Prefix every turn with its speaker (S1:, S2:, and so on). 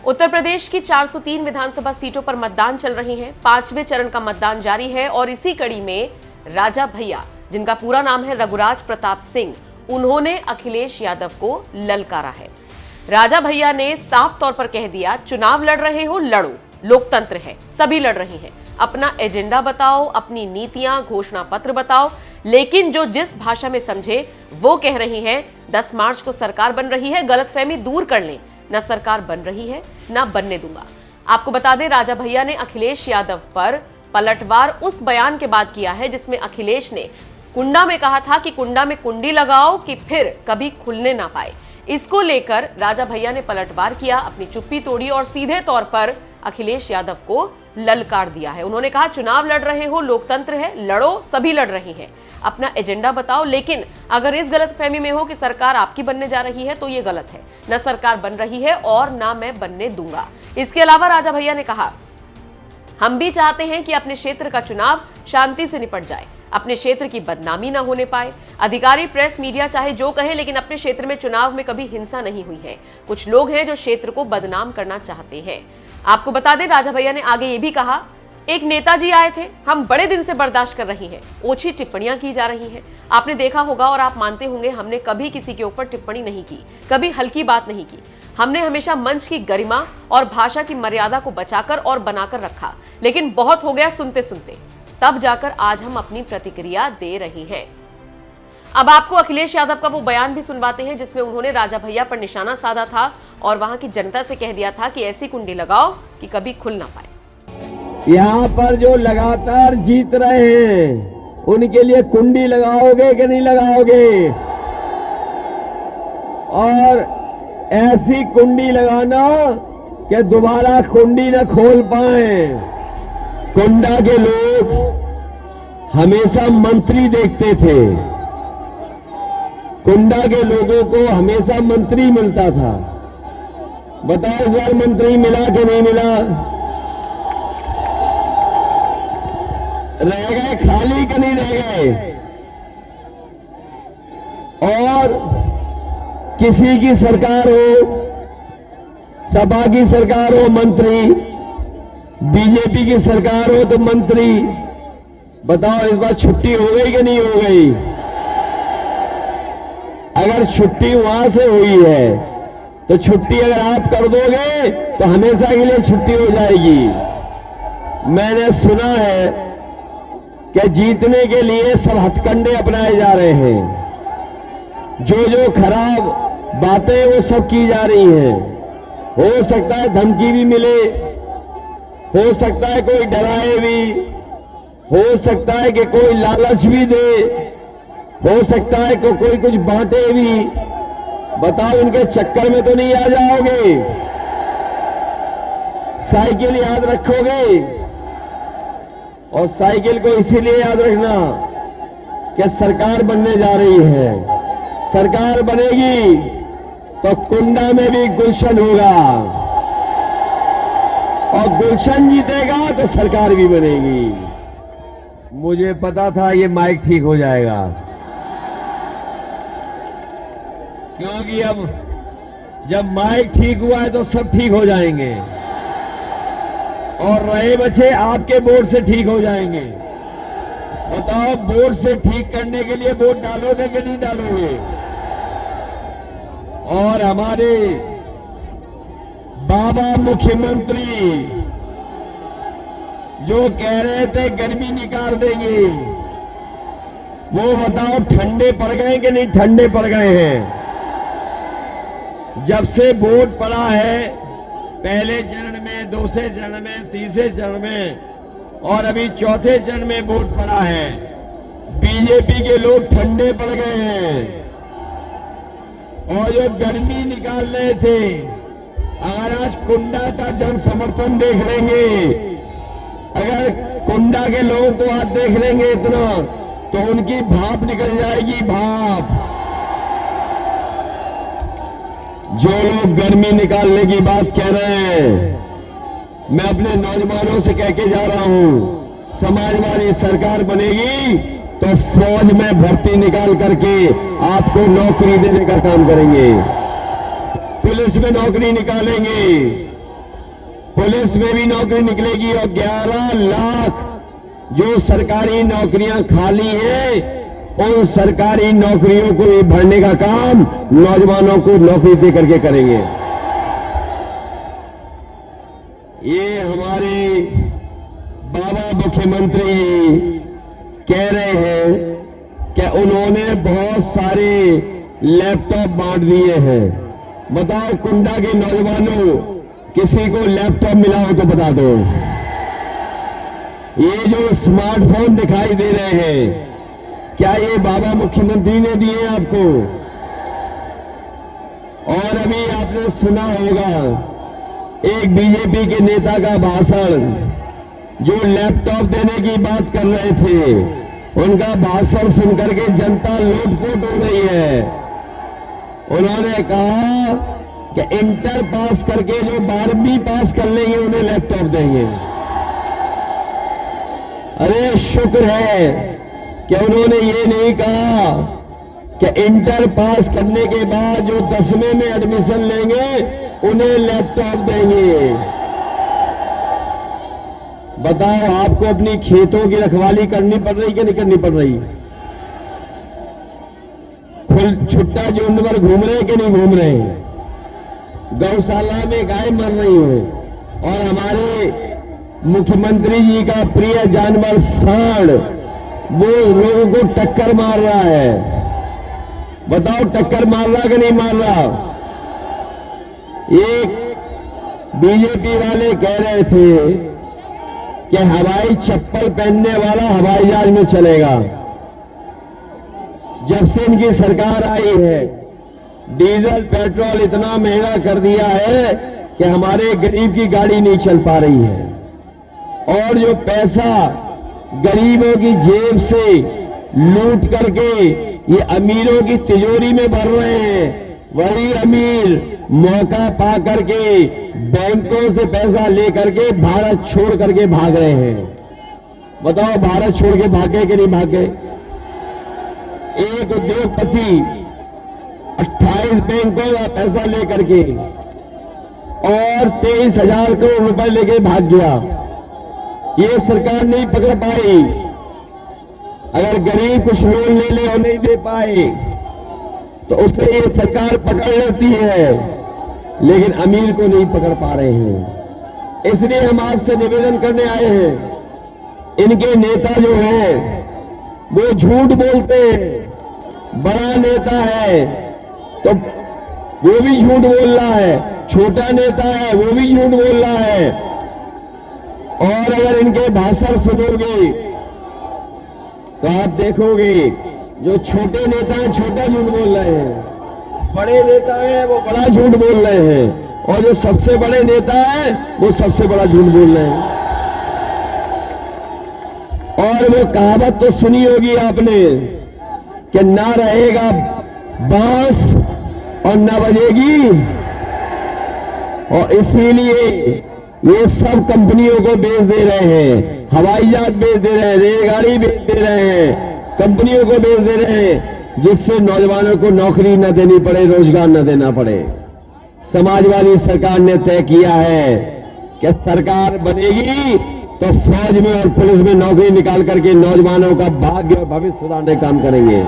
S1: उत्तर प्रदेश की 403 विधानसभा सीटों पर मतदान चल रही है। 5वें चरण का मतदान जारी है और इसी कड़ी में राजा भैया, जिनका पूरा नाम है रघुराज प्रताप सिंह, उन्होंने अखिलेश यादव को ललकारा है। राजा भैया ने साफ तौर पर कह दिया, चुनाव लड़ रहे हो लड़ो, लोकतंत्र है, सभी लड़ रहे हैं, अपना एजेंडा बताओ, अपनी नीतियां, घोषणा पत्र बताओ, लेकिन जो जिस भाषा में समझे वो कह रही हैं 10 मार्च को सरकार बन रही है, गलतफहमी दूर कर लें, न सरकार बन रही है न बनने दूंगा। आपको बता दें, राजा भैया ने अखिलेश यादव पर पलटवार उस बयान के बाद किया है जिसमें अखिलेश ने कुंडा में कहा था कि कुंडा में कुंडी लगाओ कि फिर कभी खुलने ना पाए। इसको लेकर राजा भैया ने पलटवार किया, अपनी चुप्पी तोड़ी और सीधे तौर पर अखिलेश यादव को ललकार दिया है। उन्होंने कहा, चुनाव लड़ रहे हो, लोकतंत्र है, लड़ो, सभी लड़ रही हैं, अपना एजेंडा बताओ, लेकिन अगर इस गलतफहमी में हो कि सरकार आपकी बनने जा रही है तो ये गलत है। न सरकार बन रही है और ना मैं बनने दूंगा। इसके अलावा राजा भैया ने कहा, हम भी चाहते हैं कि अपने क्षेत्र का चुनाव शांति से निपट जाए, अपने क्षेत्र की बदनामी ना होने पाए। अधिकारी, प्रेस, मीडिया चाहे जो कहें, लेकिन अपने क्षेत्र में चुनाव में कभी हिंसा नहीं हुई है। कुछ लोग हैं जो क्षेत्र को बदनाम करना चाहते हैं। आपको बता दें, राजा भैया ने आगे ये भी कहा, एक नेताजी आए थे, हम बड़े दिन से बर्दाश्त कर रही हैं, ओछी टिप्पणियां की जा रही हैं। आपने देखा होगा और आप मानते होंगे, हमने कभी किसी के ऊपर टिप्पणी नहीं की, कभी हल्की बात नहीं की। हमने हमेशा मंच की गरिमा और भाषा की मर्यादा को बचाकर और बनाकर रखा, लेकिन बहुत हो गया सुनते सुनते, तब जाकर आज हम अपनी प्रतिक्रिया दे रही हैं। अब आपको अखिलेश यादव का वो बयान भी सुनवाते हैं जिसमें उन्होंने राजा भैया पर निशाना साधा था और वहां की जनता से कह दिया था कि ऐसी कुंडी लगाओ कि कभी खुल ना पाए।
S2: यहाँ पर जो लगातार जीत रहे हैं उनके लिए कुंडी लगाओगे कि नहीं लगाओगे? और ऐसी कुंडी लगाना कि दोबारा कुंडी न खोल पाए। कुंडा के लोग हमेशा मंत्री देखते थे, कुंडा के लोगों को हमेशा मंत्री मिलता था। बताओ इस बार मंत्री मिला कि नहीं मिला? रह गए खाली कि नहीं रह गए? और किसी की सरकार हो, सपा की सरकार हो मंत्री, बीजेपी की सरकार हो तो मंत्री। बताओ इस बार छुट्टी हो गई कि नहीं हो गई? अगर छुट्टी वहां से हुई है तो छुट्टी अगर आप कर दोगे तो हमेशा के लिए छुट्टी हो जाएगी। मैंने सुना है कि जीतने के लिए सब हथकंडे अपनाए जा रहे हैं, जो जो खराब बातें वो सब की जा रही हैं। हो सकता है धमकी भी मिले, हो सकता है कोई डराए भी, हो सकता है कि कोई लालच भी दे, हो सकता है कि कोई कुछ बांटे भी। बताओ इनके चक्कर में तो नहीं आ जाओगे? साइकिल याद रखोगे? और साइकिल को इसीलिए याद रखना कि सरकार बनने जा रही है। सरकार बनेगी तो कुंडा में भी गुलशन होगा, और गुलशन जीतेगा तो सरकार भी बनेगी। मुझे पता था ये माइक ठीक हो जाएगा, क्योंकि अब जब माइक ठीक हुआ है तो सब ठीक हो जाएंगे, और रहे बचे आपके वोट से ठीक हो जाएंगे। बताओ, वोट से ठीक करने के लिए वोट डालोगे कि नहीं डालोगे? और हमारे बाबा मुख्यमंत्री जो कह रहे थे गर्मी निकाल देंगे, वो बताओ ठंडे पड़ गए कि नहीं ठंडे पड़ गए हैं? जब से वोट पड़ा है, पहले चरण में, दूसरे चरण में, तीसरे चरण में और अभी चौथे चरण में वोट पड़ा है, बीजेपी के लोग ठंडे पड़ गए हैं। और जो गर्मी निकाल रहे थे, अगर आज कुंडा का जन समर्थन देख लेंगे, अगर कुंडा के लोगों को आज देख लेंगे इतना, तो उनकी भाप निकल जाएगी, भाप। जो लोग गर्मी निकालने की बात कह रहे हैं, मैं अपने नौजवानों से कह के जा रहा हूं, समाजवादी सरकार बनेगी तो फौज में भर्ती निकाल करके आपको नौकरी देने का काम करेंगे, पुलिस में नौकरी निकालेंगे, पुलिस में भी नौकरी निकलेगी और 11 लाख जो सरकारी नौकरियां खाली हैं उन सरकारी नौकरियों को भी भरने का काम नौजवानों को नौकरी दे करके करेंगे। ये हमारे बाबा मुख्यमंत्री कह रहे हैं कि उन्होंने बहुत सारे लैपटॉप बांट दिए हैं। बताओ कुंडा के नौजवानों, किसी को लैपटॉप मिला हो तो बता दो। ये जो स्मार्टफोन दिखाई दे रहे हैं, क्या ये बाबा मुख्यमंत्री ने दिए आपको? और अभी आपने सुना होगा एक बीजेपी के नेता का भाषण, जो लैपटॉप देने की बात कर रहे थे, उनका भाषण सुनकर के जनता लोटपोट हो रही है। उन्होंने कहा कि इंटर पास करके जो 12वीं पास कर लेंगे उन्हें लैपटॉप देंगे। अरे शुक्र है कि उन्होंने ये नहीं कहा कि इंटर पास करने के बाद जो 10वीं में एडमिशन लेंगे उन्हें लैपटॉप देंगे। बताओ आपको अपनी खेतों की रखवाली करनी पड़ रही कि नहीं करनी पड़ रही? छुट्टा झुंड पर घूम रहे कि नहीं घूम रहे? गौशाला में गाय मर रही है और हमारे मुख्यमंत्री जी का प्रिय जानवर सांड वो लोगों को टक्कर मार रहा है। बताओ टक्कर मार रहा कि नहीं मार रहा? एक बीजेपी वाले कह रहे थे कि हवाई चप्पल पहनने वाला हवाई जहाज में चलेगा। जब से इनकी सरकार आई है डीजल पेट्रोल इतना महंगा कर दिया है कि हमारे गरीब की गाड़ी नहीं चल पा रही है। और जो पैसा गरीबों की जेब से लूट करके ये अमीरों की तिजोरी में भर रहे हैं, वही अमीर मौका पा करके बैंकों से पैसा लेकर के भारत छोड़ करके भाग रहे हैं। बताओ भारत छोड़ के भागे कि नहीं भागे? एक उद्योगपति 28 बैंकों का पैसा लेकर के और 23,000 करोड़ रुपए लेके भाग गया। ये सरकार नहीं पकड़ पाई। अगर गरीब कुछ लोन ले ले और नहीं दे पाए तो उसे ये सरकार पकड़ लेती है, लेकिन अमीर को नहीं पकड़ पा रहे हैं। इसलिए हम आपसे निवेदन करने आए हैं, इनके नेता जो हैं वो झूठ बोलते हैं। बड़ा नेता है तो वो भी झूठ बोल रहा है, छोटा नेता है वो भी झूठ बोल रहा है। और अगर इनके भाषण सुनोगे तो आप देखोगे जो छोटे नेता हैं छोटा झूठ बोल रहे हैं, बड़े नेता हैं वो बड़ा झूठ बोल रहे हैं, और जो सबसे बड़े नेता हैं वो सबसे बड़ा झूठ बोल रहे हैं। और वो कहावत तो सुनी होगी आपने कि ना रहेगा बांस और ना बजेगी। और इसीलिए ये सब कंपनियों को बेच दे रहे हैं, हवाई जहाज बेच दे रहे हैं, रेलगाड़ी बेच दे रहे हैं, कंपनियों को बेच दे रहे हैं, जिससे नौजवानों को नौकरी न देनी पड़े, रोजगार न देना पड़े। समाजवादी सरकार ने तय किया है कि सरकार बनेगी तो फौज में और पुलिस में नौकरी निकाल करके नौजवानों का भाग्य और भविष्य सुधारने का काम करेंगे।